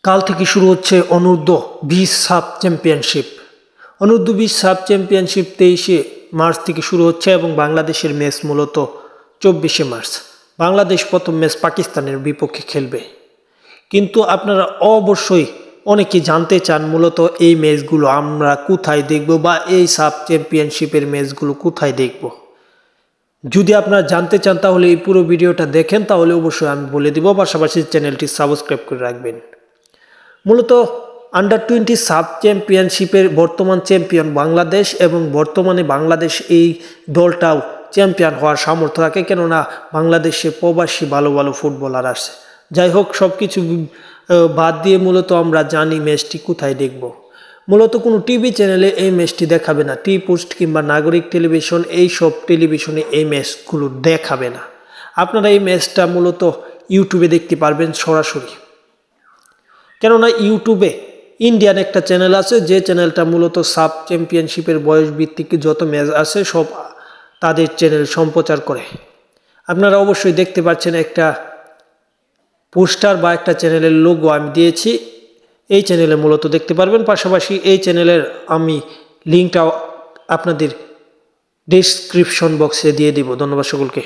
কাল থেকে শুরু হচ্ছে অনূর্ধ্ব-20 সাব চ্যাম্পিয়নশিপ। অনূর্ধ্ব-20 সাব চ্যাম্পিয়নশিপ 23শে মার্চ থেকে শুরু হচ্ছে এবং বাংলাদেশের ম্যাচ মূলত 24শে মার্চ। বাংলাদেশ প্রথম ম্যাচ পাকিস্তানের বিপক্ষে খেলবে। কিন্তু আপনারা অবশ্যই অনেকে জানতে চান মূলত এই ম্যাচগুলো আমরা কোথায় দেখব বা এই সাব চ্যাম্পিয়নশিপের ম্যাচগুলো কোথায় দেখব। যদি আপনারা জানতে চান তাহলে এই পুরো ভিডিওটা দেখেন, তাহলে অবশ্যই আমি বলে দিব। পাশাপাশি চ্যানেলটি সাবস্ক্রাইব করে রাখবেন। মূলত আন্ডার-20 সাব চ্যাম্পিয়নশিপের বর্তমান চ্যাম্পিয়ন বাংলাদেশ এবং বর্তমানে বাংলাদেশ এই দলটাও চ্যাম্পিয়ন হওয়ার সামর্থ্য রাখে, কেননা বাংলাদেশে প্রবাসী ভালো ভালো ফুটবলার আসে। যাই হোক, সব কিছু বাদ দিয়ে মূলত আমরা জানি ম্যাচটি কোথায় দেখব। মূলত কোনো টিভি চ্যানেলে এই ম্যাচটি দেখাবে না। টি পোস্ট কিংবা নাগরিক টেলিভিশন এই সব টেলিভিশনে এই ম্যাচগুলো দেখাবে না। আপনারা এই ম্যাচটা মূলত ইউটিউবে দেখতে পারবেন সরাসরি, কেননা ইউটিউবে ইন্ডিয়ান একটা চ্যানেল আছে, যে চ্যানেলটা মূলত সাব চ্যাম্পিয়নশিপের বয়স ভিত্তিক যত ম্যাচ আছে সব তাদের চ্যানেল সম্প্রচার করে। আপনারা অবশ্যই দেখতে পাচ্ছেন একটা পোস্টার বা একটা চ্যানেলের লোগো আমি দিয়েছি, এই চ্যানেলে মূলত দেখতে পারবেন। পাশাপাশি এই চ্যানেলের আমি লিঙ্কটাও আপনাদের ডেসক্রিপশন বক্সে দিয়ে দিব। ধন্যবাদ সকলকে।